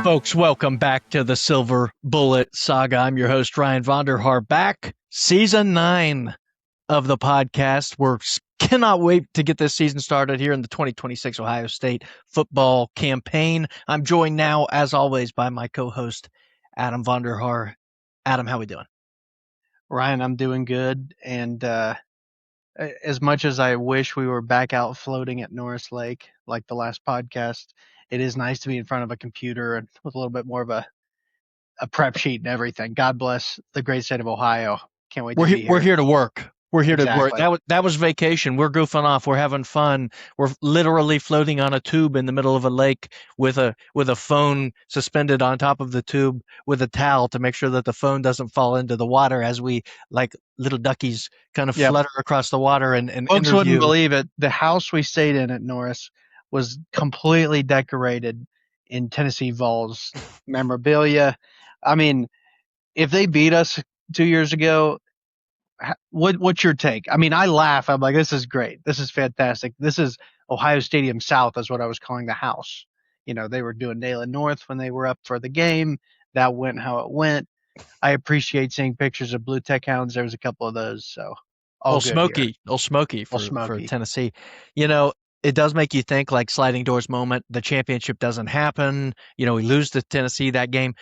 Folks, welcome back to the Silver Bullet Saga. I'm your host, Ryan Vonderhaar, back season 9 of the podcast. Cannot wait to get this season started here in the 2026 Ohio State football campaign. I'm joined now, as always, by my co-host, Adam Vonderhaar. Adam, how we doing? Ryan, I'm doing good. And as much as I wish we were back out floating at Norris Lake like the last podcast, it is nice to be in front of a computer and with a little bit more of a prep sheet and everything. God bless the great state of Ohio. Can't wait to be We're here. here to work. We're here to work. Exactly. That was vacation. We're goofing off. We're having fun. We're literally floating on a tube in the middle of a lake with a phone suspended on top of the tube with a towel to make sure that the phone doesn't fall into the water as we, like little duckies, kind of Yep. flutter across the water and Folks wouldn't interview. believe it. The house we stayed in at Norris was completely decorated in Tennessee Vols memorabilia. I mean, if they beat us 2 years ago, what's your take? I mean, I laugh. I'm like, this is great. This is fantastic. This is Ohio Stadium South, is what I was calling the house. You know, they were doing Neyland North when they were up for the game. That went how it went. I appreciate seeing pictures of Blue Tech Hounds. There was a couple of those, so all good here. Old Smoky Well, for smoky. Tennessee. It does make you think, like, sliding doors moment. The championship doesn't happen. We lose to Tennessee that game.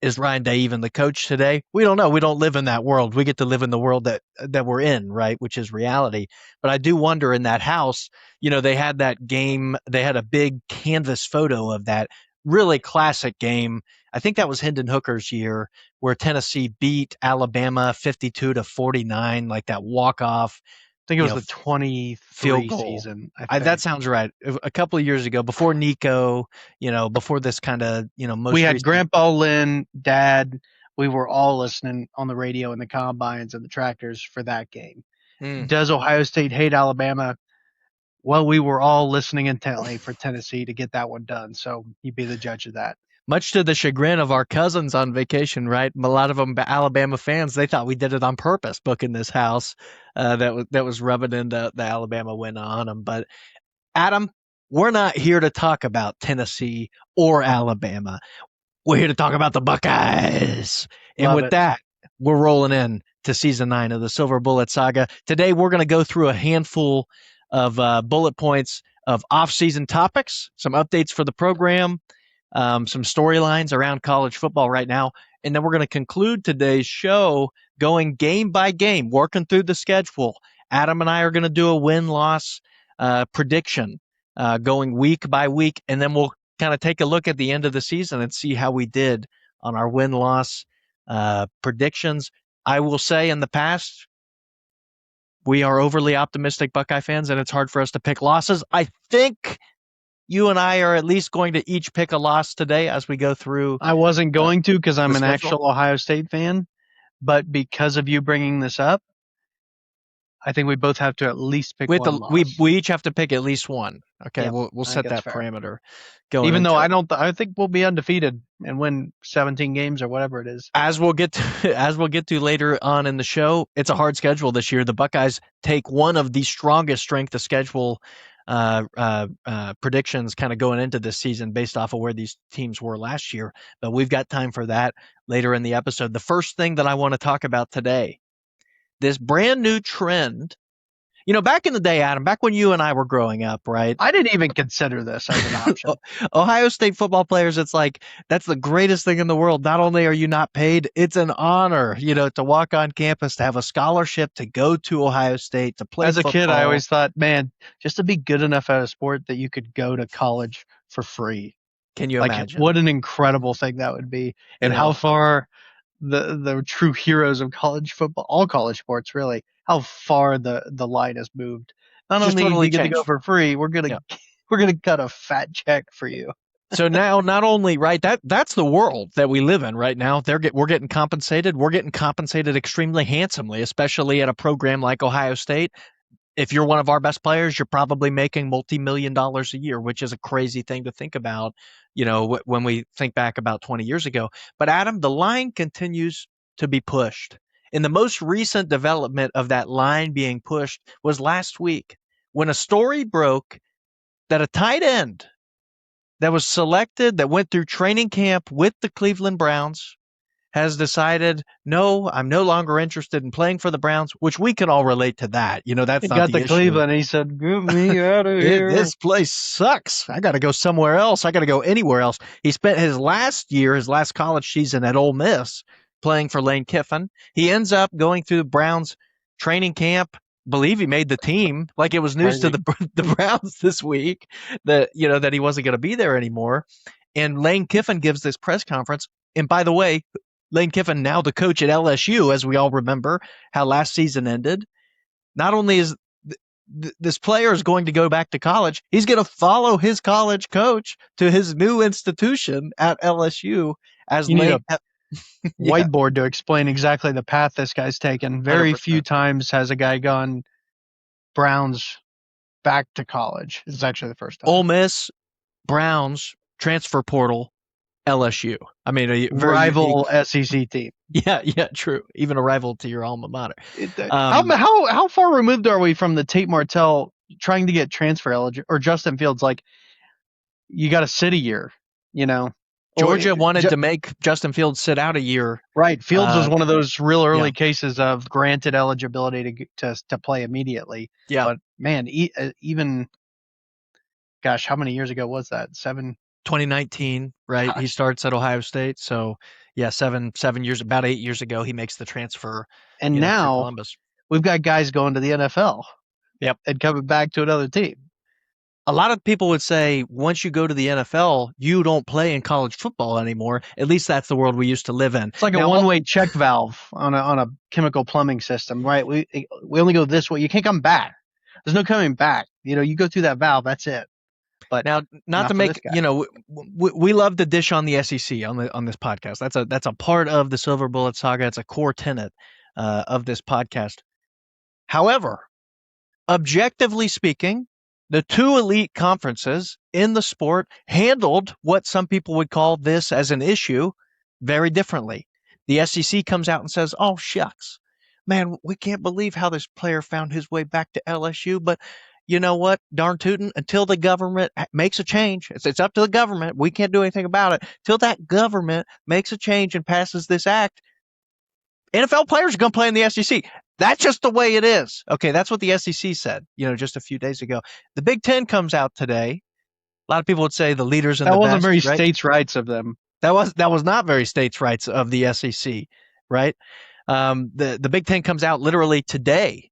Is Ryan Day even the coach today? We don't know. We don't live in that world. We get to live in the world that we're in, right? Which is reality. But I do wonder, in that house, they had that game. They had a big canvas photo of that really classic game. I think that was Hendon Hooker's year, where Tennessee beat Alabama 52-49, like that walk off. I think it you was know, the 23 field goal. season, I That think. sounds right. A couple of years ago, before Nico, before this kind of, We most had recent. Grandpa Lynn, Dad. We were all listening on the radio and the combines and the tractors for that game. Does Ohio State hate Alabama? Well, we were all listening intently for Tennessee to get that one done, so you'd be the judge of that. Much to the chagrin of our cousins on vacation, right? A lot of them Alabama fans. They thought we did it on purpose, booking this house that was rubbing into the Alabama win on them. But Adam, we're not here to talk about Tennessee or Alabama. We're here to talk about the Buckeyes. And Love with it. that, we're rolling in to season 9 of the Silver Bullet Saga. Today, we're going to go through a handful of bullet points of off-season topics, some updates for the program, some storylines around college football right now. And then we're going to conclude today's show going game by game, working through the schedule. Adam and I are going to do a win-loss prediction going week by week, and then we'll kind of take a look at the end of the season and see how we did on our win-loss predictions. I will say, in the past, we are overly optimistic Buckeye fans, and it's hard for us to pick losses. I think you and I are at least going to each pick a loss today as we go through. I wasn't going to because I'm the an schedule. actual Ohio State fan, but because of you bringing this up, I think we both have to at least pick one loss. We each have to pick at least one. Okay, Yep, we'll I set think that's that fair. parameter going. Even though into, I think we'll be undefeated and win 17 games or whatever it is. as we'll get to later on in the show, it's a hard schedule this year. The Buckeyes take one of the strongest strength of schedule predictions kind of going into this season based off of where these teams were last year. But we've got time for that later in the episode. The first thing that I want to talk about today, this brand new trend. Back in the day, Adam, back when you and I were growing up, right? I didn't even consider this as an option. Ohio State football players, it's like, that's the greatest thing in the world. Not only are you not paid, it's an honor, to walk on campus, to have a scholarship, to go to Ohio State, to play As a football. kid, I always thought, man, just to be good enough at a sport that you could go to college for free. Can you imagine? What an incredible thing that would be, and how far the true heroes of college football, all college sports really, how far the line has moved. Not Just only do totally you get to go changed. for free, we're gonna cut a fat check for you. So now, not only, right, that's the world that we live in right now. We're getting compensated. We're getting compensated extremely handsomely, especially at a program like Ohio State. If you're one of our best players, you're probably making multi-million dollars a year, which is a crazy thing to think about, when we think back about 20 years ago. But Adam, the line continues to be pushed. And the most recent development of that line being pushed was last week when a story broke that a tight end that was selected, that went through training camp with the Cleveland Browns, has decided, no, I'm no longer interested in playing for the Browns, which we can all relate to that. That's He not got the to issue. Cleveland. He said, "Get me out of here." This place sucks. I got to go somewhere else. I got to go anywhere else. He spent his last college season at Ole Miss playing for Lane Kiffin. He ends up going through the Browns training camp. Believe he made the team. Like it was news to the Browns this week that that he wasn't going to be there anymore. And Lane Kiffin gives this press conference. And by the way, Lane Kiffin, now the coach at LSU, as we all remember how last season ended. Not only is this player is going to go back to college, he's going to follow his college coach to his new institution at LSU as you Lane. Whiteboard to explain exactly the path this guy's taken. Very 100%. few times has a guy gone Browns back to college. It's actually the first time. Ole Miss, Browns, transfer portal, LSU. I mean, a very rival unique SEC team. Yeah, true. Even a rival to your alma mater. How far removed are we from the Tate Martell trying to get transfer eligible, or Justin Fields? Like, you got to sit a year, Georgia wanted to make Justin Fields sit out a year. Right. Fields was one of those real early cases of granted eligibility to play immediately. Yeah. But man, even, gosh, how many years ago was that? 2019, right? Gosh. He starts at Ohio State. So yeah, 7 years, about 8 years ago, he makes the transfer. And now Columbus. We've got guys going to the NFL. Yep. And coming back to another team. A lot of people would say once you go to the NFL, you don't play in college football anymore. At least that's the world we used to live in. It's like a one-way check valve on a chemical plumbing system, right? We only go this way. You can't come back. There's no coming back. You go through that valve. That's it. But now, not to make we love to dish on the SEC on this podcast. That's a part of the Silver Bullet saga. It's a core tenet of this podcast. However, objectively speaking, the two elite conferences in the sport handled what some people would call this as an issue very differently. The SEC comes out and says, "Oh, shucks, man, we can't believe how this player found his way back to LSU, but you know what? Darn tootin', until the government makes a change, it's up to the government. We can't do anything about it. Till that government makes a change and passes this act, NFL players are going to play in the SEC. That's just the way it is." Okay, that's what the SEC said, just a few days ago. The Big Ten comes out today. A lot of people would say the leaders in that the wasn't best, very right? states' rights of them. That was not very states' rights of the SEC, right? The Big Ten comes out literally today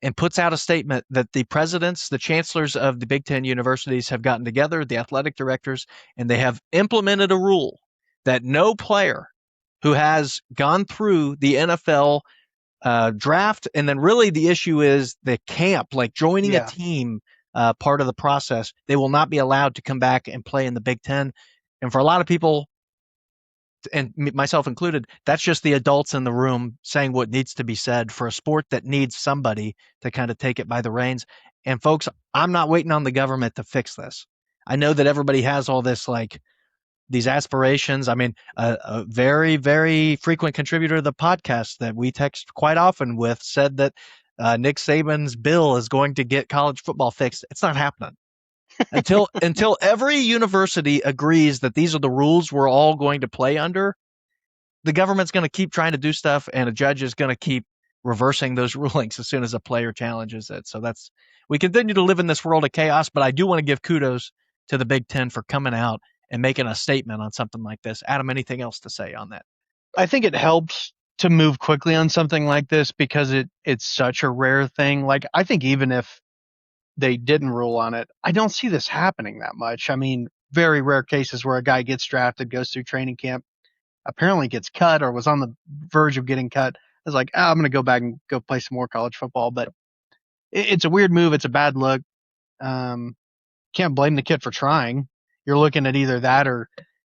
and puts out a statement that the presidents, the chancellors of the Big Ten universities have gotten together, the athletic directors, and they have implemented a rule that no player who has gone through the NFL draft, and then really the issue is the camp, like joining a team, part of the process, they will not be allowed to come back and play in the Big Ten. And for a lot of people, and myself included, that's just the adults in the room saying what needs to be said for a sport that needs somebody to kind of take it by the reins. And folks, I'm not waiting on the government to fix this. I know that everybody has all this, like, these aspirations. I mean, a very, very frequent contributor to the podcast that we text quite often with said that Nick Saban's bill is going to get college football fixed. It's not happening until every university agrees that these are the rules we're all going to play under. The government's going to keep trying to do stuff, and a judge is going to keep reversing those rulings as soon as a player challenges it. So we continue to live in this world of chaos, but I do want to give kudos to the Big Ten for coming out and making a statement on something like this. Adam, anything else to say on that? I think it helps to move quickly on something like this because it's such a rare thing. Like, I think even if they didn't rule on it, I don't see this happening that much. I mean, very rare cases where a guy gets drafted, goes through training camp, apparently gets cut or was on the verge of getting cut. I was like, I'm going to go back and go play some more college football. But it's a weird move. It's a bad look. Can't blame the kid for trying. You're looking at either that or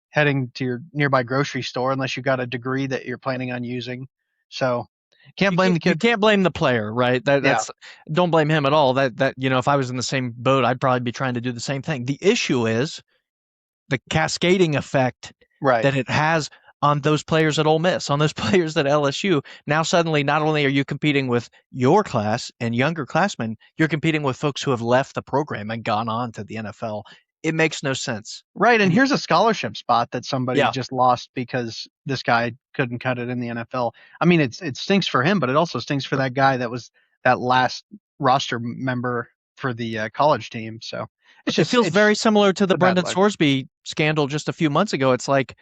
heading to your nearby grocery store unless you got a degree that you're planning on using. So can't blame the kid. You can't blame the player, right? Don't blame him at all. That if I was in the same boat, I'd probably be trying to do the same thing. The issue is the cascading effect that it has on those players at Ole Miss, on those players at LSU. Now suddenly, not only are you competing with your class and younger classmen, you're competing with folks who have left the program and gone on to the NFL. it makes no sense. Right, and here's a scholarship spot that somebody Yeah. just lost because this guy couldn't cut it in the NFL. I mean, it stinks for him, but it also stinks for that guy that was that last roster member for the college team. So It feels very similar to it's the a bad Brendan look. Sorsby scandal just a few months ago. It's like,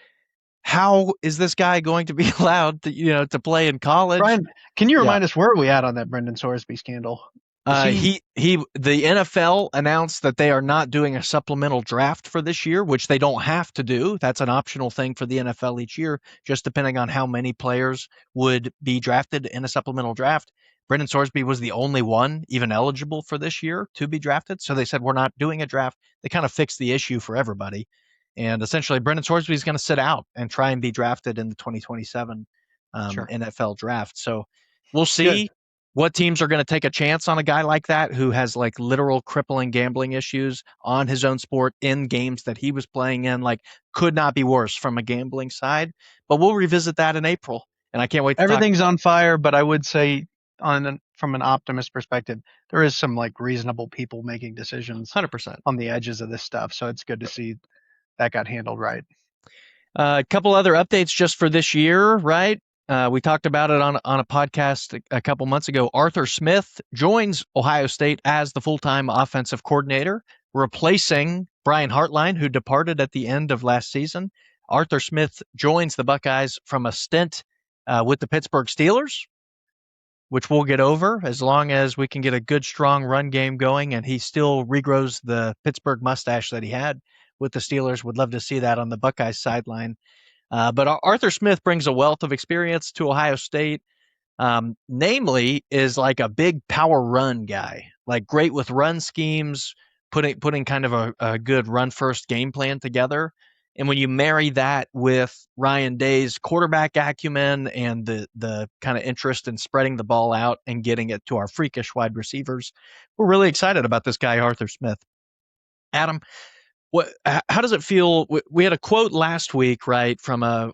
how is this guy going to be allowed to play in college? Brian, can you Yeah. remind us where are we at on that Brendan Sorsby scandal? The NFL announced that they are not doing a supplemental draft for this year, which they don't have to do. That's an optional thing for the NFL each year, just depending on how many players would be drafted in a supplemental draft. Brendan Sorsby was the only one even eligible for this year to be drafted. So they said, we're not doing a draft. They kind of fixed the issue for everybody. And essentially, Brendan Sorsby is going to sit out and try and be drafted in the 2027 Sure. NFL draft. So we'll Good. see what teams are going to take a chance on a guy like that who has like literal crippling gambling issues on his own sport in games that he was playing in. Like, could not be worse from a gambling side. But we'll revisit that in April, and I can't wait to Everything's on fire, but I would say from an optimist perspective, there is some like reasonable people making decisions 100%. on the edges of this stuff. So it's good to see that got handled right. A couple other updates just for this year, right? We talked about it on a podcast a couple months ago. Arthur Smith joins Ohio State as the full-time offensive coordinator, replacing Brian Hartline, who departed at the end of last season. Arthur Smith joins the Buckeyes from a stint with the Pittsburgh Steelers, which we'll get over as long as we can get a good, strong run game going, and he still regrows the Pittsburgh mustache that he had with the Steelers. Would love to see that on the Buckeyes sideline. But Arthur Smith brings a wealth of experience to Ohio State. Namely, is like a big power run guy, like great with run schemes, putting kind of a good run first game plan together. And when you marry that with Ryan Day's quarterback acumen and the kind of interest in spreading the ball out and getting it to our freakish wide receivers, we're really excited about this guy, Arthur Smith. Adam, how does it feel? We had a quote last week, right, from a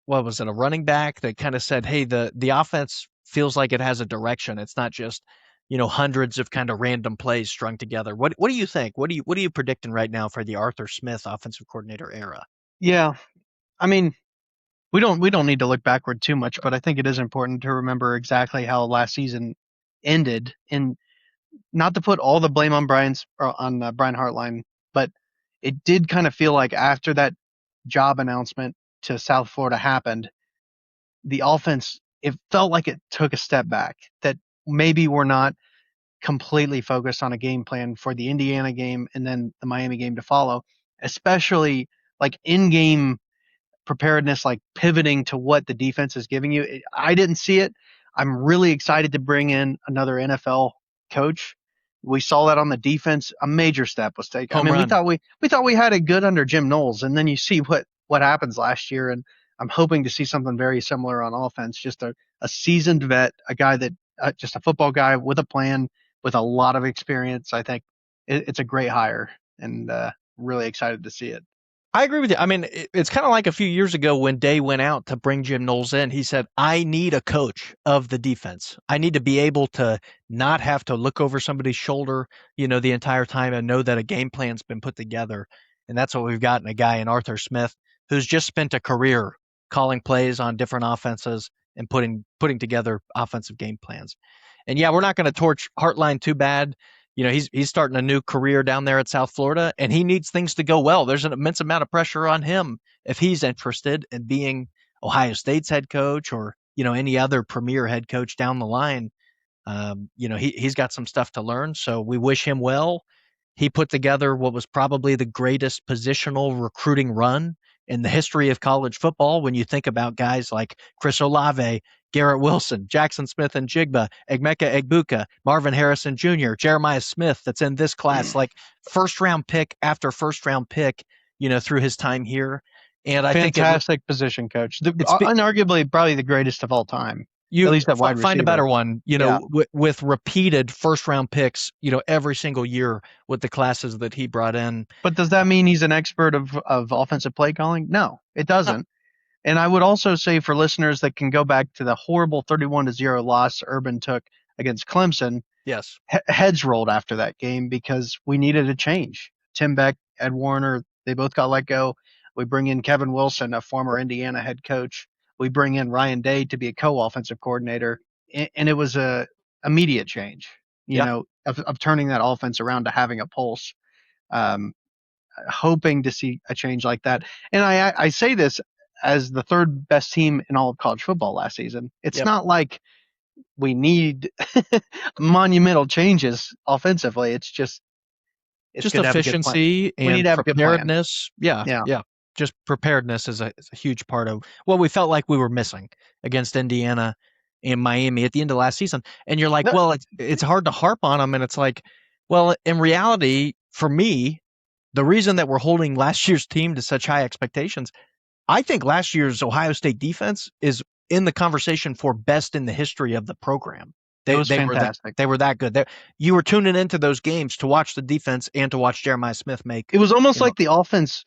running back that kind of said, "Hey, the offense feels like it has a direction. It's not just hundreds of kind of random plays strung together." What do you think? What are you predicting right now for the Arthur Smith offensive coordinator era? Yeah, I mean, we don't need to look backward too much, but I think it is important to remember exactly how last season ended, and not to put all the blame on Brian Hartline, but it did kind of feel like after that job announcement to South Florida happened, the offense, it felt like it took a step back. That maybe we're not completely focused on a game plan for the Indiana game and then the Miami game to follow, especially like in-game preparedness, like pivoting to what the defense is giving you. I didn't see it. I'm really excited to bring in another NFL coach. We saw that on the defense. A major step was taken. I mean, we thought we had it good under Jim Knowles, and then you see what happens last year, and I'm hoping to see something very similar on offense. Just a seasoned vet, a guy that just a football guy with a plan, with a lot of experience. I think it's a great hire, and really excited to see it. I agree with you. I mean, it's kind of like a few years ago when Day went out to bring Jim Knowles in. He said, I need a coach of the defense. I need to be able to not have to look over somebody's shoulder, the entire time and know that a game plan's been put together. And that's what we've got in a guy in Arthur Smith, who's just spent a career calling plays on different offenses and putting together offensive game plans. And yeah, we're not going to torch Hartline too bad. He's starting a new career down there at South Florida, and he needs things to go well. There's an immense amount of pressure on him if he's interested in being Ohio State's head coach or any other premier head coach down the line. He's got some stuff to learn, so we wish him well. He put together what was probably the greatest positional recruiting run in the history of college football when you think about guys like Chris Olave, Garrett Wilson, Jackson Smith and Jigba, Egmeka Egbuka, Marvin Harrison Jr., Jeremiah Smith that's in this class, like first round pick after first round pick, through his time here. And I think fantastic position coach. Unarguably probably the greatest of all time. You at least at wide receiver. Find a better one, with repeated first round picks, every single year with the classes that he brought in. But does that mean he's an expert of offensive play calling? No, it doesn't. No. And I would also say for listeners that can go back to the horrible 31-0 loss Urban took against Clemson. Yes. Heads rolled after that game because we needed a change. Tim Beck Ed Warner. They both got let go. We bring in Kevin Wilson, a former Indiana head coach. We bring in Ryan Day to be a co-offensive coordinator, and it was a immediate change, Yeah. of turning that offense around to having a pulse. Um, Hoping to see a change like that. And I say this as the third best team in all of college football last season. It's Yep. not like we need monumental changes offensively. It's just it's Just good to have a good plan. efficiency We need and to have a good plan. preparedness. Yeah, Yeah. yeah. Just preparedness is a huge part of what we felt like we were missing against Indiana and Miami at the end of last season. And you're like, No, well, it's hard to harp on them, and it's like, well, in reality, for me, the reason that we're holding last year's team to such high expectations, I think last year's Ohio State defense is in the conversation for best in the history of the program. it They was they were that fantastic. they were that good. You were tuning into those games to watch the defense and to watch Jeremiah Smith make, It was almost you know, like the offense,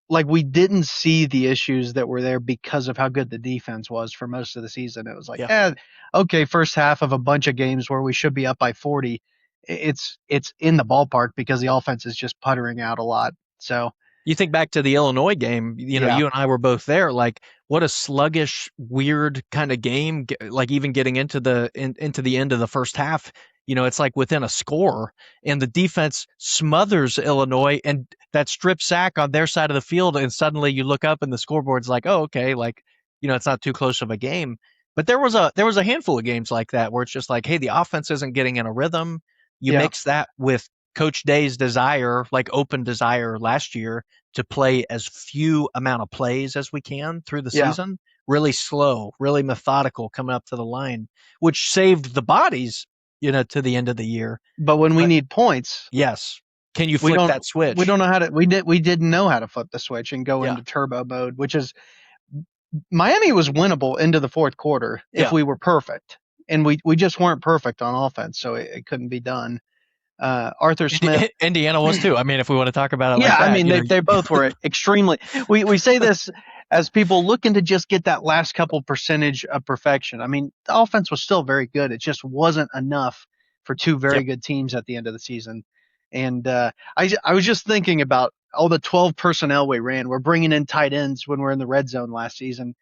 like we didn't see the issues that were there because of how good the defense was for most of the season. It was like, yeah. okay, first half of a bunch of games where we should be up by 40. It's in the ballpark because the offense is just puttering out a lot. So You think back to the Illinois game, yeah, you and I were both there. Like, what a sluggish, weird kind of game. Like even getting into into the end of the first half, it's like within a score, and the defense smothers Illinois, and that strip sack on their side of the field, and suddenly you look up and the scoreboard's like, oh, okay, like it's not too close of a game. But there was a handful of games like that where it's just like, hey, the offense isn't getting in a rhythm. You yeah, mix that with Coach Day's desire, like open desire last year, to play as few amount of plays as we can through the yeah. season. Really slow, really methodical coming up to the line, which saved the bodies, to the end of the year. But when we But need points, yes, can you we flick don't that we switch? don't know how to we didn't know how to flip the switch and go Yeah, into turbo mode, which is Miami was winnable into the fourth quarter if yeah. we were perfect. And we just weren't perfect on offense, so it couldn't be done. Arthur Smith. Indiana was too. I mean, if we want to talk about it Yeah, like I that, mean they both were extremely. We say this as people looking to just get that last couple percentage of perfection. I mean, the offense was still very good. It just wasn't enough for two very yep. good teams at the end of the season. And I was just thinking about all the 12 personnel we ran. We're bringing in tight ends when we're in the red zone last season,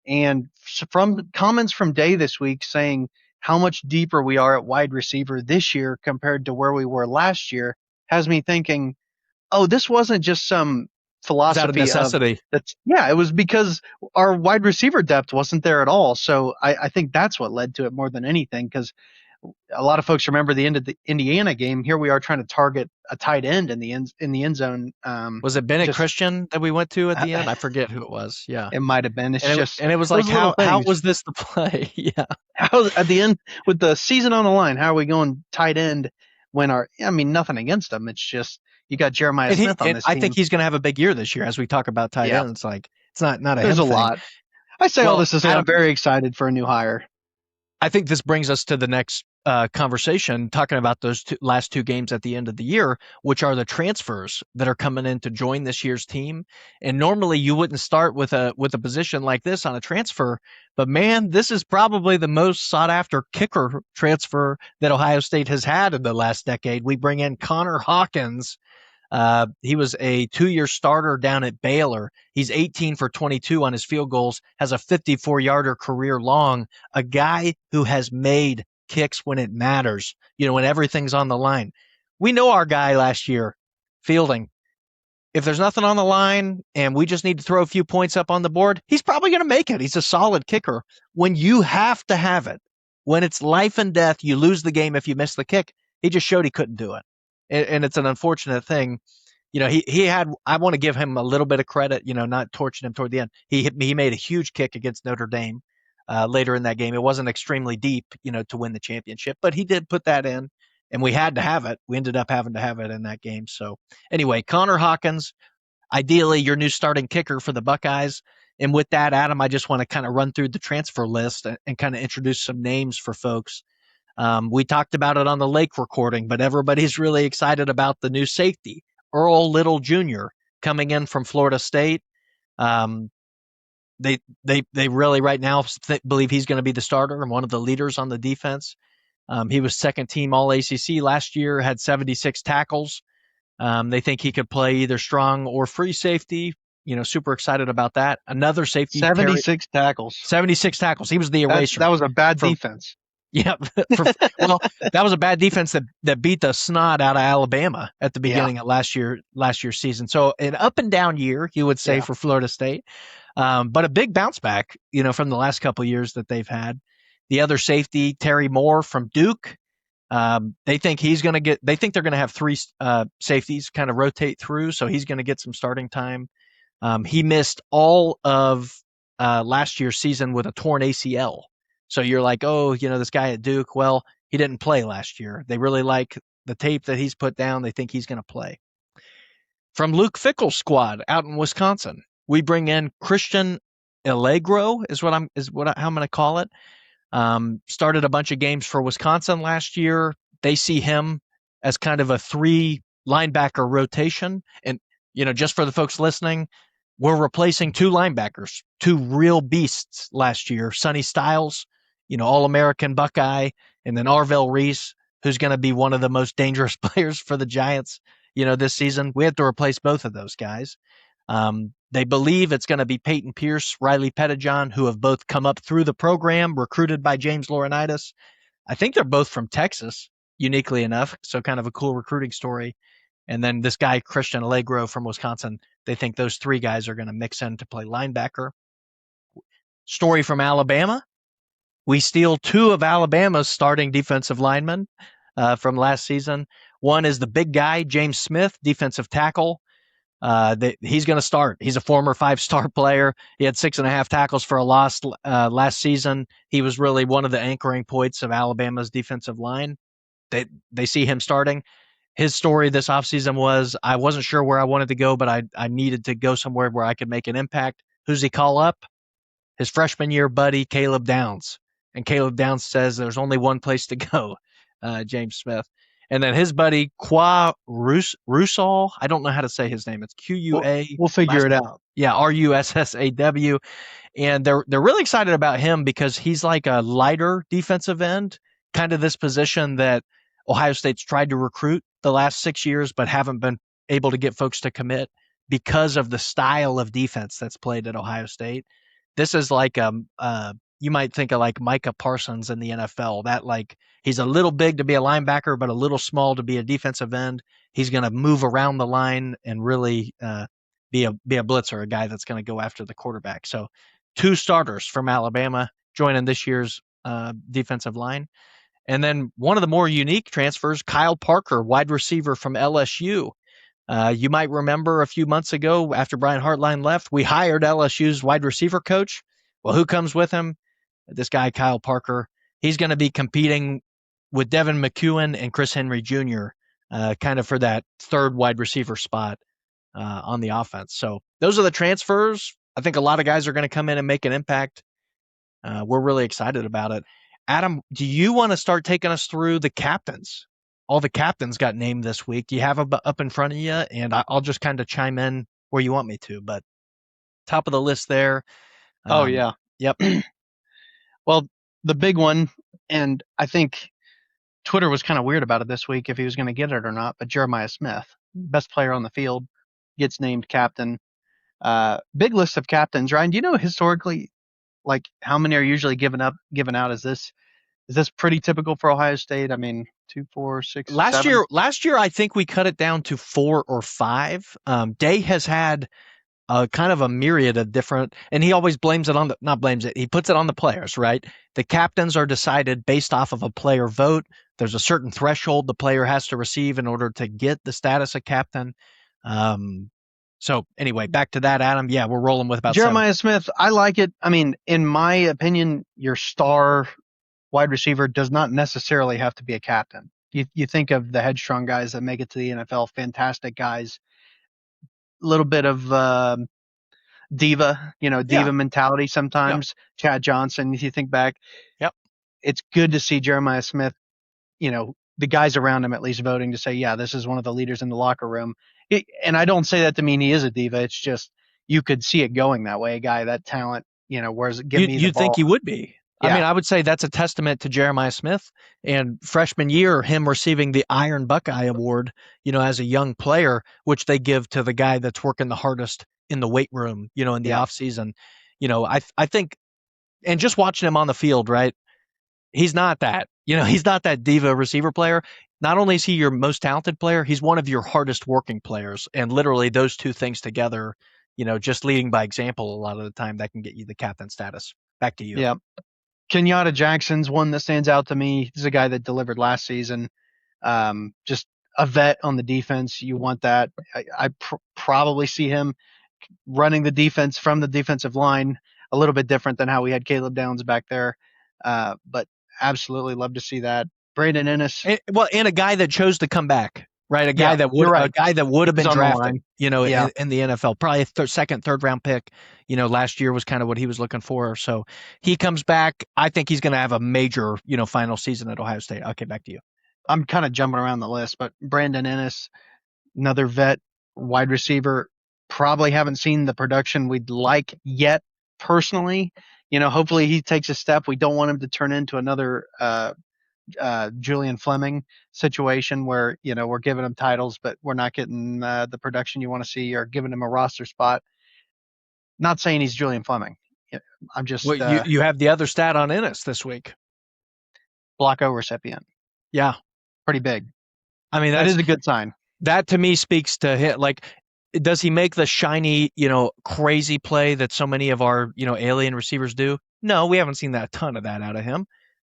and from comments from Day this week saying how much deeper we are at wide receiver this year compared to where we were last year has me thinking, oh, this wasn't just some It's out of philosophy of necessity. that. Yeah, it was because our wide receiver depth wasn't there at all. So I think that's what led to it more than anything. Because a lot of folks remember the end of the Indiana game. Here we are trying to target a tight end in the end zone. Was it Bennett Just Christian that we went to at the end? I forget who it was. Yeah. it might have been. It's And it, just and it was like, those little how things. was this the play? Yeah. How at the end with the season on the line, how are we going tight end when I mean, nothing against them. It's just you got Jeremiah Smith on And this I think team. he's going to have a big year this year as we talk about tight Yeah, ends. Like it's not a there's him a thing. lot. I say all Well, this to say I'm Adam, very excited for a new hire. I think this brings us to the next conversation, talking about those last two games at the end of the year, which are the transfers that are coming in to join this year's team. And normally you wouldn't start with a position like this on a transfer, but man, this is probably the most sought after kicker transfer that Ohio State has had in the last decade. We bring in Connor Hawkins. He was a 2-year starter down at Baylor. He's 18 for 22 on his field goals, has a 54-yarder career long, a guy who has made kicks when it matters, when everything's on the line. We know our guy last year, Fielding. If there's nothing on the line and we just need to throw a few points up on the board, he's probably going to make it. He's a solid kicker. When you have to have it, when it's life and death, you lose the game if you miss the kick. He just showed he couldn't do it. And it's an unfortunate thing. He had, I want to give him a little bit of credit, not torching him toward the end. He made a huge kick against Notre Dame later in that game. It wasn't extremely deep, to win the championship, but he did put that in, and we had to have it. We ended up having to have it in that game. So anyway, Connor Hawkins, ideally your new starting kicker for the Buckeyes. And with that, Adam, I just want to kind of run through the transfer list and kind of introduce some names for folks. We talked about it on the Lake recording, but everybody's really excited about the new safety, Earl Little Jr., coming in from Florida State. Um, they really right now believe he's going to be the starter and one of the leaders on the defense. He was second team All ACC last year, had 76 tackles. They think he could play either strong or free safety. Super excited about that. Another safety, Terry, 76 tackles. 76 tackles. He was the eraser. That was a bad for, defense. Yeah. Well, that was a bad defense that beat the snot out of Alabama at the beginning of last year's season. So an up and down year, you would say, for Florida State. But a big bounce back, from the last couple of years that they've had. The other safety, Terry Moore from Duke. They think they think they're going to have three safeties kind of rotate through. So he's going to get some starting time. He missed all of last year's season with a torn ACL. So you're like, oh, this guy at Duke, well, he didn't play last year. They really like the tape that he's put down. They think he's going to play. From Luke Fickell's squad out in Wisconsin, we bring in Christian Allegro how I'm going to call it. Started a bunch of games for Wisconsin last year. They see him as kind of a 3 linebacker rotation. And, just for the folks listening, we're replacing 2 linebackers, 2 real beasts last year. Sonny Styles, All-American Buckeye, and then Arvell Reese, who's going to be one of the most dangerous players for the Giants, this season. We have to replace both of those guys. They believe it's going to be Peyton Pierce, Riley Pettijohn, who have both come up through the program, recruited by James Laurinaitis. I think they're both from Texas, uniquely enough, so kind of a cool recruiting story. And then this guy, Christian Allegro from Wisconsin, they think those 3 guys are going to mix in to play linebacker. Story from Alabama. We steal 2 of Alabama's starting defensive linemen from last season. One is the big guy, James Smith, defensive tackle. He's going to start. He's a former 5-star player. He had 6.5 tackles for a loss last season. He was really one of the anchoring points of Alabama's defensive line. They see him starting. His story this offseason was, I wasn't sure where I wanted to go, but I needed to go somewhere where I could make an impact. Who's he call up? His freshman year buddy, Caleb Downs. And Caleb Downs says there's only one place to go, James Smith. And then his buddy, Qua Russaw, I don't know how to say his name. It's Q-U-A. We'll figure it out. Yeah, R-U-S-S-A-W. And they're really excited about him because he's like a lighter defensive end, kind of this position that Ohio State's tried to recruit the last 6 years, but haven't been able to get folks to commit because of the style of defense that's played at Ohio State. This is like you might think of like Micah Parsons in the NFL. That he's a little big to be a linebacker, but a little small to be a defensive end. He's going to move around the line and really be a blitzer, a guy that's going to go after the quarterback. So 2 starters from Alabama joining this year's defensive line. And then one of the more unique transfers, Kyle Parker, wide receiver from LSU. You might remember a few months ago after Brian Hartline left, we hired LSU's wide receiver coach. Well, who comes with him? This guy, Kyle Parker. He's going to be competing with Devin McEwen and Chris Henry Jr., kind of for that 3rd wide receiver spot on the offense. So those are the transfers. I think a lot of guys are going to come in and make an impact. We're really excited about it. Adam, do you want to start taking us through the captains? All the captains got named this week. Do you have them up in front of you? And I'll just kind of chime in where you want me to. But top of the list there. Oh, yeah. Yep. Well, the big one, and I think Twitter was kind of weird about it this week if he was going to get it or not, but Jeremiah Smith, best player on the field, gets named captain. Big list of captains. Ryan, do you know historically, how many are usually given out? Is this pretty typical for Ohio State? I mean, 2, 4, 6, last 7? Last year, I think we cut it down to 4 or 5. Day has had kind of a myriad of different, and he always blames it on he puts it on the players, right? The captains are decided based off of a player vote. There's a certain threshold the player has to receive in order to get the status of captain. So anyway, back to that, Adam. Yeah, we're rolling with about Jeremiah 7. Smith. I like it. I mean, in my opinion, your star wide receiver does not necessarily have to be a captain. You think of the headstrong guys that make it to the NFL, fantastic guys, a little bit of diva mentality sometimes. Yep. Chad Johnson, if you think back. Yep. It's good to see Jeremiah Smith, the guys around him at least voting to say, yeah, this is one of the leaders in the locker room. And I don't say that to mean he is a diva. It's just you could see it going that way. A guy that talent, whereas give me the ball. You'd think he would be. I mean, Yeah, I would say that's a testament to Jeremiah Smith and freshman year, him receiving the Iron Buckeye Award, as a young player, which they give to the guy that's working the hardest in the weight room, in the yeah, off season. I think, and just watching him on the field, right? He's not that. He's not that diva receiver player. Not only is he your most talented player, he's one of your hardest working players. And literally those two things together, just leading by example a lot of the time, that can get you the captain status. Back to you. yeah. Kenyatta Jackson's one that stands out to me. He's a guy that delivered last season. Just a vet on the defense. You want that. I probably see him running the defense from the defensive line, a little bit different than how we had Caleb Downs back there. But absolutely love to see that. Brandon Inniss. And a guy that chose to come back, right? Yeah, you're A right. guy that would have He's been on the drafted, line. Yeah, in the NFL, probably a second, third round pick. Last year was kind of what he was looking for. So he comes back. I think he's going to have a major, final season at Ohio State. Okay, back to you. I'm kind of jumping around the list, but Brandon Inniss, another vet, wide receiver. Probably haven't seen the production we'd like yet, personally. Hopefully he takes a step. We don't want him to turn into another Julian Fleming situation where we're giving him titles, but we're not getting the production you want to see, or giving him a roster spot. Not saying he's Julian Fleming. I'm Well, just you have the other stat on Innis this week. block O recipient. Yeah, Pretty big. I mean That is a good sign. that to me speaks to him. Like, does he make the shiny, crazy play that so many of our, alien receivers do? No, we haven't seen that a ton of that out of him.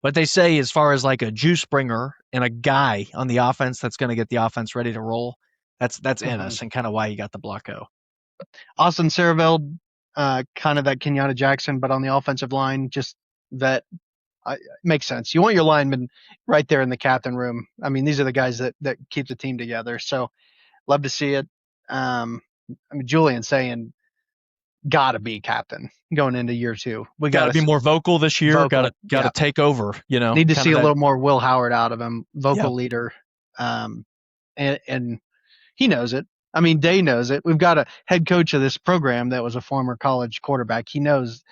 But they say, as far as like a juice bringer and a guy on the offense that's going to get the offense ready to roll, that's Innis, and kind of why you got the block O. Austin Siereveld, kind of that Kenyatta Jackson, but on the offensive line, just that makes sense. You want your linemen right there in the captain room. I mean, these are the guys that keep the team together. So love to see it. Julian saying got to be captain going into year 2. We Got got to be more vocal this year. Got to Yeah. take over. Need to kind see of a that. little more Will Howard out of him, vocal Yeah. leader. And he knows it. I mean, Day knows it. We've got a head coach of this program that was a former college quarterback. He knows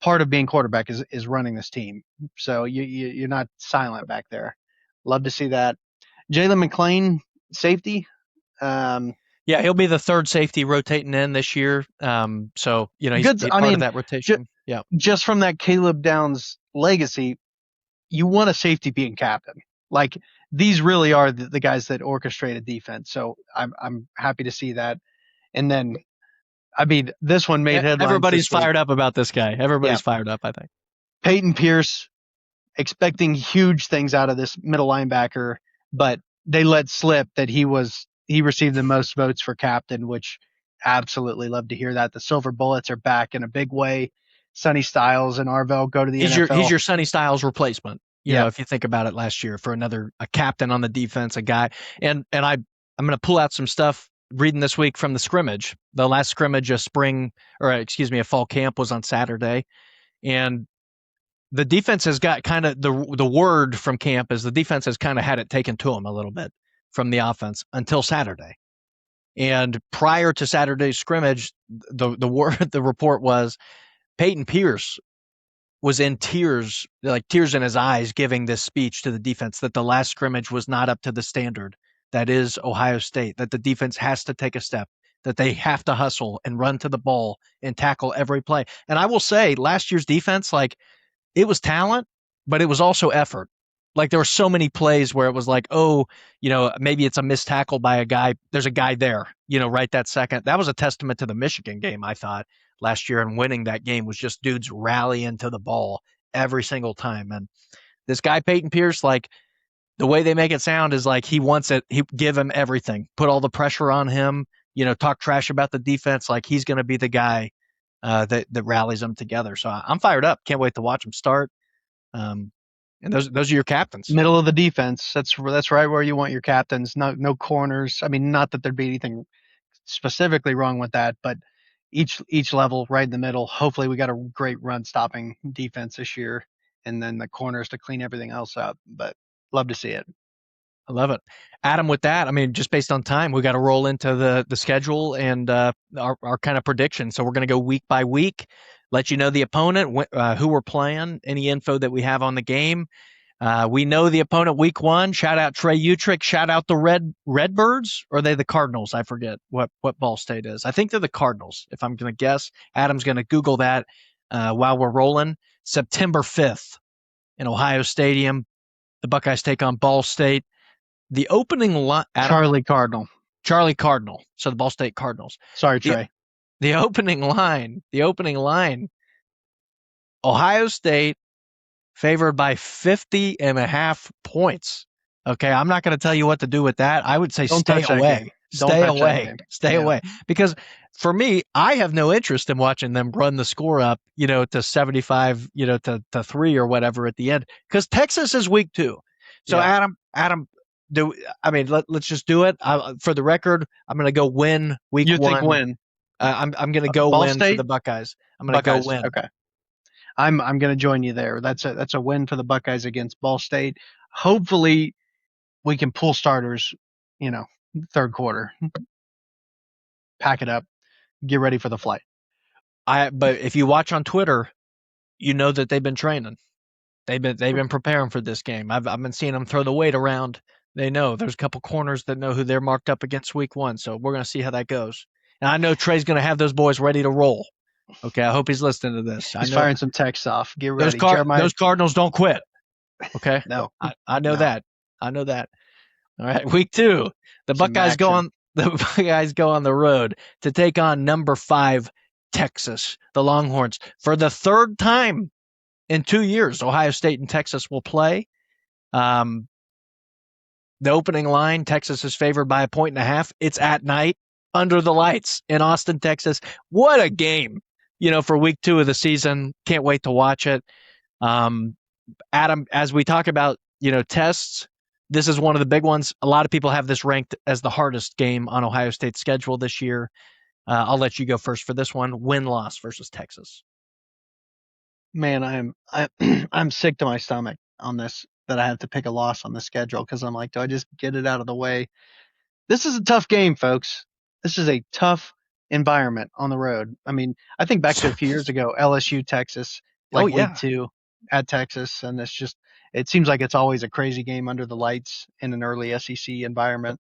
part of being quarterback is running this team. So you're not silent back there. Love to see that. Jalen McClain, safety. Yeah, he'll be the third safety rotating in this year. So he's Good. I part mean, of that rotation. Yeah. just from that Caleb Downs legacy, you want a safety being captain. Like, these really are the guys that orchestrate a defense. So I'm happy to see that. And then, I mean, this one made headlines. Everybody's fired up about this guy. Everybody's fired up, I think. Peyton Pierce, expecting huge things out of this middle linebacker, but they let slip that he received the most votes for captain, which absolutely love to hear that. The Silver Bullets are back in a big way. Sonny Styles and Arvell go to the NFL. He's your Sonny Styles replacement. Yeah. If you think about it, last year for a captain on the defense, a guy, and I'm going to pull out some stuff reading this week from the scrimmage. The last scrimmage of a fall camp was on Saturday, and the defense has got kind of the word from camp is the defense has kind of had it taken to them a little bit from the offense until Saturday. And prior to Saturday's scrimmage, the report was Peyton Pierce was in tears, like tears in his eyes, giving this speech to the defense that the last scrimmage was not up to the standard that is Ohio State, that the defense has to take a step, that they have to hustle and run to the ball and tackle every play. And I will say, last year's defense, like, it was talent, but it was also effort. Like, there were so many plays where it was like, oh, maybe it's a missed tackle by a guy. There's a guy there, right that second. That was a testament to the Michigan game, I thought, last year, and winning that game was just dudes rallying to the ball every single time. And this guy, Peyton Pierce, like, the way they make it sound is like he wants it. He give him everything, put all the pressure on him, talk trash about the defense. Like, he's going to be the guy that rallies them together. So I'm fired up. Can't wait to watch them start. And those are your captains. Middle of the defense. That's right where you want your captains. No corners. I mean, not that there'd be anything specifically wrong with that, but each level right in the middle. Hopefully we got a great run stopping defense this year, and then the corners to clean everything else up. But love to see it. I love it. Adam, with that, I mean, just based on time, we got to roll into the schedule and our kind of prediction. So we're going to go week by week. let you know the opponent, who we're playing, any info that we have on the game. We know the opponent week 1. Shout out Trey Utrick. Shout out the Redbirds. Or are they the Cardinals? I forget what Ball State is. I think they're the Cardinals, if I'm going to guess. Adam's going to Google that while we're rolling. September 5th in Ohio Stadium. The Buckeyes take on Ball State. The opening line. Charlie Cardinal. So the Ball State Cardinals. Sorry, Trey. The opening line. Ohio State favored by 50.5 points. Okay, I'm not going to tell you what to do with that. I would say stay away. Stay away. Because for me, I have no interest in watching them run the score up, to 75, to 3 or whatever at the end. Because Texas is week 2. So Adam, let's just do it. For the record, I'm going to go win week 1. You think win? I'm going to go win State? for the Buckeyes. I'm going to go win. Okay. I'm going to join you there. That's a win for the Buckeyes against Ball State. Hopefully, we can pull starters. Third quarter. Pack it up. Get ready for the flight. But if you watch on Twitter, you know that they've been training. They've been preparing for this game. I've been seeing them throw the weight around. They know there's a couple corners that know who they're marked up against week 1. So we're going to see how that goes. And I know Trey's going to have those boys ready to roll. Okay, I hope he's listening to this. He's firing some texts off. Get ready. Those Cardinals don't quit. Okay? No. I know that. I know that. All right, week 2. The Buckeyes go on the road to take on number 5 Texas, the Longhorns. For the 3rd time in 2 years, Ohio State and Texas will play. The opening line, Texas is favored by 1.5. It's at night under the lights in Austin, Texas. What a game, for week 2 of the season. Can't wait to watch it. Adam, as we talk about, tests, this is one of the big ones. A lot of people have this ranked as the hardest game on Ohio State's schedule this year. I'll let you go first for this one. Win-loss versus Texas. Man, I'm sick to my stomach on this, that I have to pick a loss on the schedule, because I'm like, do I just get it out of the way? This is a tough game, folks. This is a tough environment on the road. I mean, I think back to a few years ago, LSU, Texas, week 2 at Texas, and it seems like it's always a crazy game under the lights in an early SEC environment.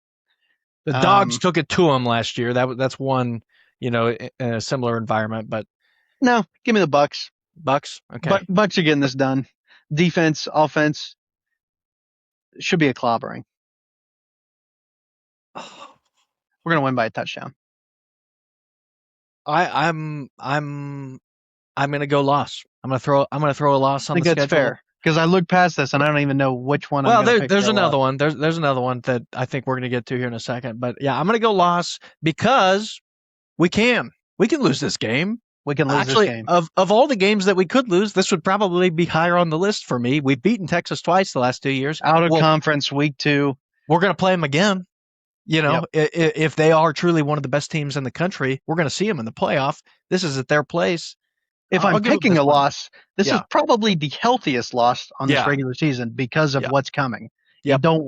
The Dogs took it to them last year. That's one, in a similar environment, but no, give me the Bucks. Bucks, okay. Bucks are getting this done. Defense, offense, should be a clobbering. We're gonna win by a touchdown. I'm gonna go loss. I'm gonna throw a loss on the schedule. I think that's fair, because I looked past this and I don't even know which one. I'm gonna pick. There's another one. There's another one that I think we're gonna get to here in a second. But yeah, I'm gonna go loss because we can lose this game. We can lose this game. Of all the games that we could lose, this would probably be higher on the list for me. We've beaten Texas twice the last 2 years. Out of conference, week 2. We're going to play them again. If they are truly one of the best teams in the country, we're going to see them in the playoff. This is at their place. If I'm picking a loss, this is probably the healthiest loss on this regular season because of what's coming. You don't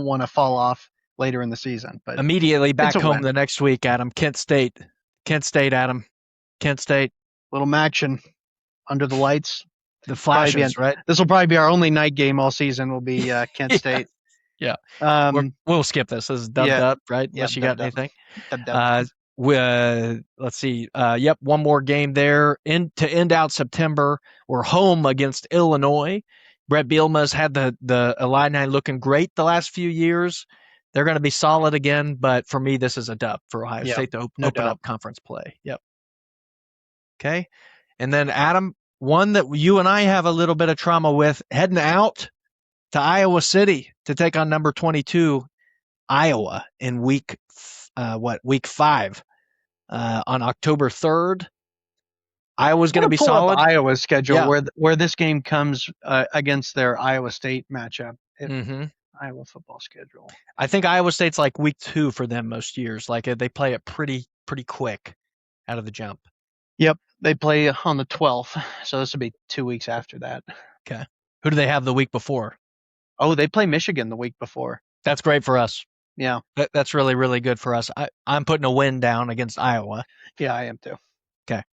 want to fall off later in the season. But immediately back home the next week, Adam. Kent State, Adam. Kent State. Little action under the lights. The flashes, right? This will probably be our only night game all season. Will be Kent State. Yeah. We'll skip this. This is dubbed up, right? Unless you got anything. Let's see. One more game there to end out September. We're home against Illinois. Brett Bielema's had the Illini looking great the last few years. They're going to be solid again, but for me, this is a dub for Ohio State to open up conference play. Yep. Okay. And then, Adam, one that you and I have a little bit of trauma with, heading out to Iowa City to take on number 22, Iowa, in week 5 on October 3rd. Iowa's going to be solid. Iowa's schedule where this game comes against their Iowa State matchup. Iowa football schedule. I think Iowa State's like week 2 for them most years. Like they play it pretty quick out of the jump. Yep, they play on the 12th, so this will be 2 weeks after that. Okay. Who do they have the week before? Oh, they play Michigan the week before. That's great for us. Yeah. That's really, really good for us. I'm putting a win down against Iowa. Yeah, I am too. Okay.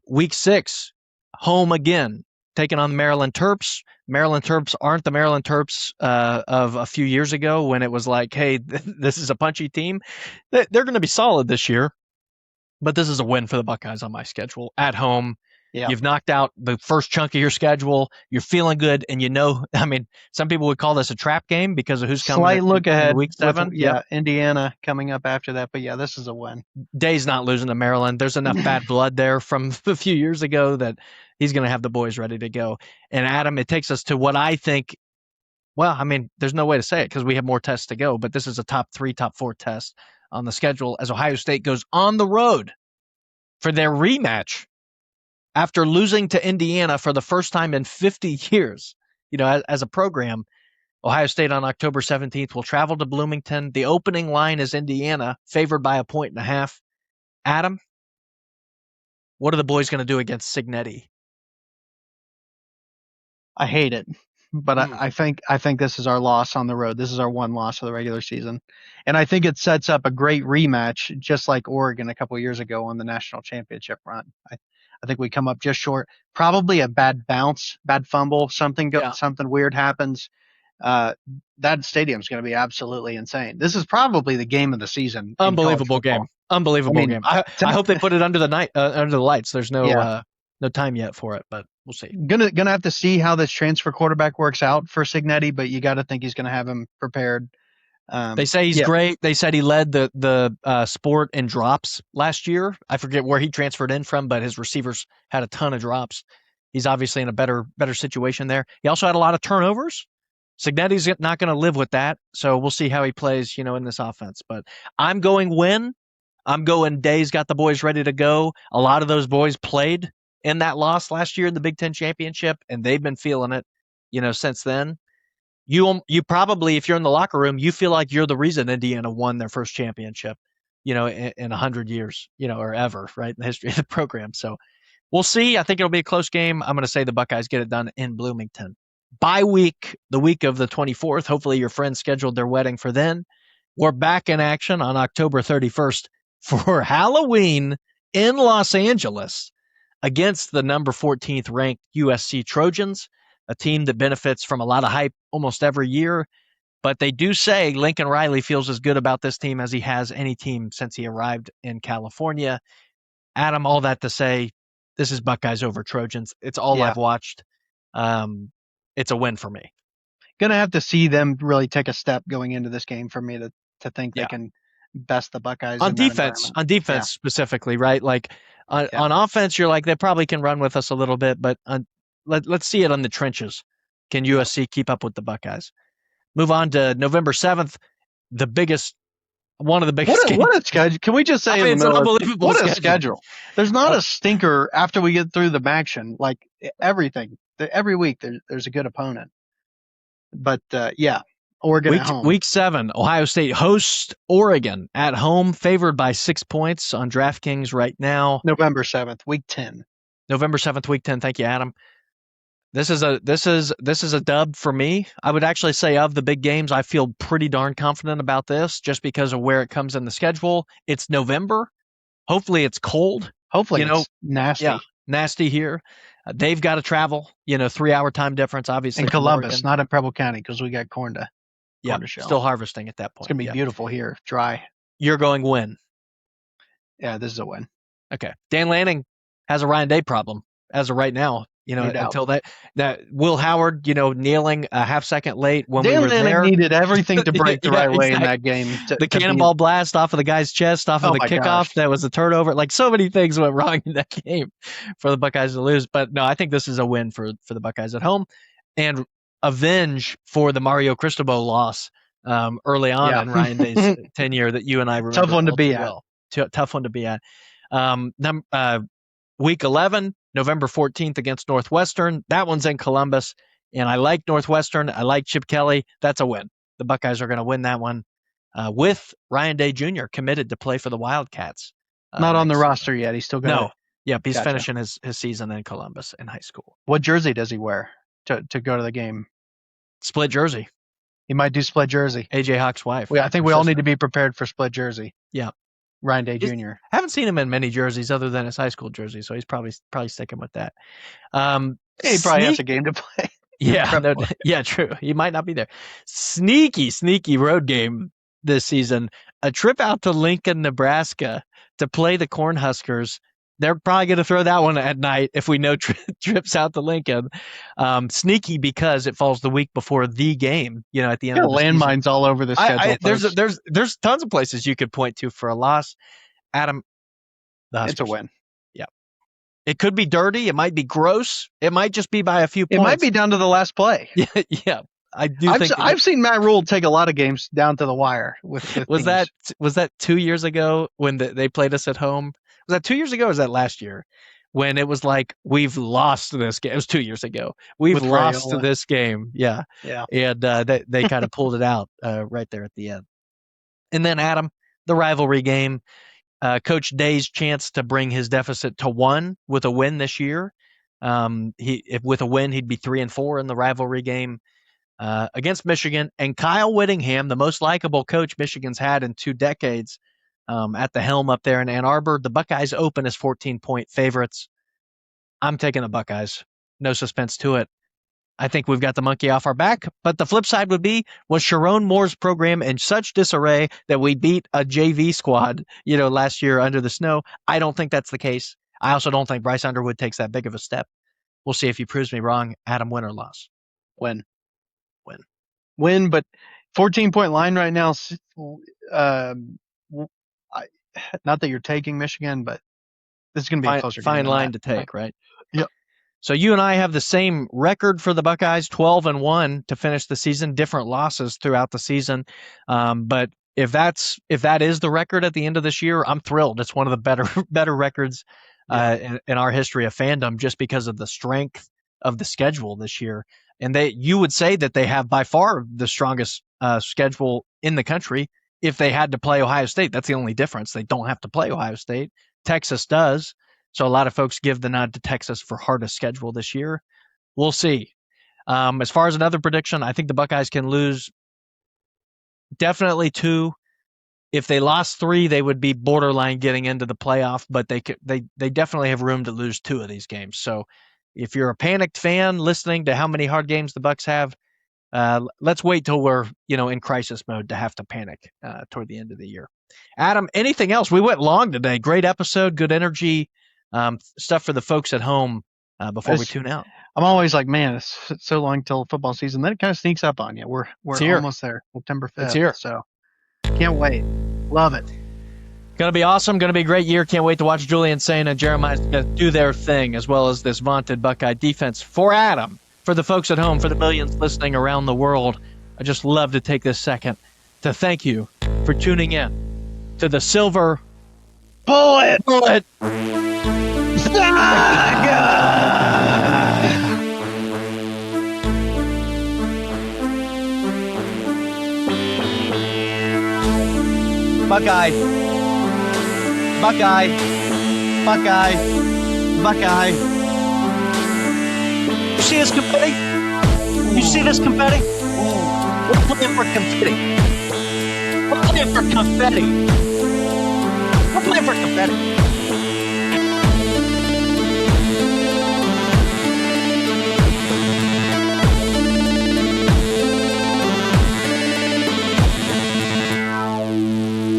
Week 6, home again, taking on the Maryland Terps. Maryland Terps aren't the Maryland Terps of a few years ago when it was like, hey, this is a punchy team. They're going to be solid this year, but this is a win for the Buckeyes on my schedule. At home, Yeah. you've knocked out the first chunk of your schedule. You're feeling good, and I mean, some people would call this a trap game because of who's coming. Slight look ahead week 7. With, Indiana coming up after that, but yeah, this is a win. Day's not losing to Maryland. There's enough bad blood there from a few years ago that he's going to have the boys ready to go. And Adam, it takes us to what I think. Well, I mean, there's no way to say it because we have more tests to go, but this is a top 3, top 4 test on the schedule as Ohio State goes on the road for their rematch after losing to Indiana for the first time in 50 years. As a program, Ohio State on October 17th will travel to Bloomington. The opening line is Indiana, favored by 1.5. Adam, what are the boys going to do against Signetti? I hate it, but I think this is our loss on the road. This is our one loss of the regular season, and I think it sets up a great rematch, just like Oregon a couple of years ago on the national championship run. I think we come up just short. Probably a bad bounce, bad fumble, something weird happens. That stadium's going to be absolutely insane. This is probably the game of the season. Unbelievable game. Unbelievable game. I hope they put it under the lights. There's no time yet for it, but we'll see. Gonna have to see how this transfer quarterback works out for Signetti, but you got to think he's going to have him prepared. They say he's great. They said he led the sport in drops last year. I forget where he transferred in from, but his receivers had a ton of drops. He's obviously in a better situation there. He also had a lot of turnovers. Signetti's not going to live with that, so we'll see how he plays, in this offense. But I'm going win. I'm going Day's got the boys ready to go. A lot of those boys played in that loss last year in the Big Ten Championship, and they've been feeling it, since then. You probably, if you're in the locker room, you feel like you're the reason Indiana won their first championship, in 100 years, or ever, right, in the history of the program. So we'll see. I think it'll be a close game. I'm going to say the Buckeyes get it done in Bloomington. Bye week, the week of the 24th. Hopefully your friends scheduled their wedding for then. We're back in action on October 31st for Halloween in Los Angeles against the number 14th ranked USC Trojans, a team that benefits from a lot of hype almost every year. But they do say Lincoln Riley feels as good about this team as he has any team since he arrived in California. Adam, all that to say, this is Buckeyes over Trojans. It's all I've watched. It's a win for me. Gonna have to see them really take a step going into this game for me to think they can best the Buckeyes on defense specifically, right? Like on offense, you're like they probably can run with us a little bit, but let's see it on the trenches. Can USC keep up with the Buckeyes? Move on to November 7th, one of the biggest games. What a schedule! Can we just say it's an unbelievable schedule? There's not a stinker after we get through the action. Like everything, every week there's a good opponent. But Oregon at home. Week 7, Ohio State hosts Oregon at home, favored by 6 points on DraftKings right now. November 7th, week 10. November 7th, week 10. Thank you, Adam. This is a dub for me. I would actually say of the big games, I feel pretty darn confident about this just because of where it comes in the schedule. It's November. Hopefully it's cold. Hopefully it's nasty. Yeah, nasty here. They've got to travel, 3-hour time difference, obviously. In Columbus, not in Preble County because we got corn to shell. Still harvesting at that point. It's going to be beautiful here, dry. You're going win. Yeah, this is a win. Okay. Dan Lanning has a Ryan Day problem as of right now. Until that Will Howard, kneeling a half second late when we were there. Dan needed everything to break the right way in that game. The cannonball blast off of the guy's chest, off of the kickoff. Gosh. That was a turnover. Like so many things went wrong in that game for the Buckeyes to lose. But no, I think this is a win for the Buckeyes at home and avenge for the Mario Cristobal loss early on in Ryan Day's tenure that you and I remember. Tough one to be at. Tough one to be at. Week 11, November 14th against Northwestern. That one's in Columbus, and I like Northwestern. I like Chip Kelly. That's a win. The Buckeyes are going to win that one with Ryan Day Jr. committed to play for the Wildcats. Not on the roster yet. He's still going to. No. Yep, he's finishing his season in Columbus in high school. What jersey does he wear to go to the game? Split jersey. He might do split jersey. AJ Hawk's wife. I think we all need to be prepared for split jersey. Yeah. Ryan Day Jr. Haven't seen him in many jerseys other than his high school jersey, so he's probably sticking with that. He probably has a game to play. Yeah, true. He might not be there. Sneaky road game this season. A trip out to Lincoln, Nebraska to play the Cornhuskers. They're probably going to throw that one at night if we know trips out to Lincoln. Sneaky because it falls the week before the game. At the end of the landmines season. all over the schedule. There's tons of places you could point to for a loss. Adam, it's a win. Yeah, it could be dirty. It might be gross. It might just be by a few points. It might be down to the last play. Yeah. I've seen Matt Rule take a lot of games down to the wire. Was that 2 years ago when they played us at home? Was that 2 years ago or was that last year? When it was like, we've lost this game. It was 2 years ago. We've lost this game. Yeah. And they kind of pulled it out right there at the end. And then, Adam, the rivalry game. Coach Day's chance to bring his deficit to 1 with a win this year. With a win, he'd be 3-4 in the rivalry game. Against Michigan, and Kyle Whittingham, the most likable coach Michigan's had in 2 decades, at the helm up there in Ann Arbor. The Buckeyes open as 14-point favorites. I'm taking the Buckeyes. No suspense to it. I think we've got the monkey off our back, but the flip side would be, was Sharon Moore's program in such disarray that we beat a JV squad, last year under the snow? I don't think that's the case. I also don't think Bryce Underwood takes that big of a step. We'll see if he proves me wrong. Adam, win or loss? Win, but 14-point line right now. Not that you're taking Michigan, but this is going to be a closer game. Fine line to take, right? Yep. So you and I have the same record for the Buckeyes, 12-1 to finish the season. Different losses throughout the season, but if that is the record at the end of this year, I'm thrilled. It's one of the better records in our history of fandom, just because of the strength of the schedule this year. And you would say that they have by far the strongest schedule in the country if they had to play Ohio State. That's the only difference. They don't have to play Ohio State. Texas does. So a lot of folks give the nod to Texas for hardest schedule this year. We'll see. As far as another prediction, I think the Buckeyes can lose definitely 2. If they lost 3, they would be borderline getting into the playoff, but they definitely have room to lose 2 of these games. So if you're a panicked fan listening to how many hard games the Bucks have, let's wait till we're in crisis mode to have to panic toward the end of the year. Adam, anything else? We went long today. Great episode, good energy, stuff for the folks at home before we tune out. I'm always like, man, it's so long till football season. Then it kind of sneaks up on you. We're almost there, September 5th. It's here. So can't wait. Love it. Going to be awesome. Going to be a great year. Can't wait to watch Julian Sane and Jeremiah do their thing, as well as this vaunted Buckeye defense. For Adam, for the folks at home, for the millions listening around the world, I just love to take this second to thank you for tuning in to the Silver Bullet Buckeye. You see this confetti? You see this confetti? We're playing for confetti. We're playing for confetti. We're playing for confetti.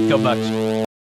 Go Bucks.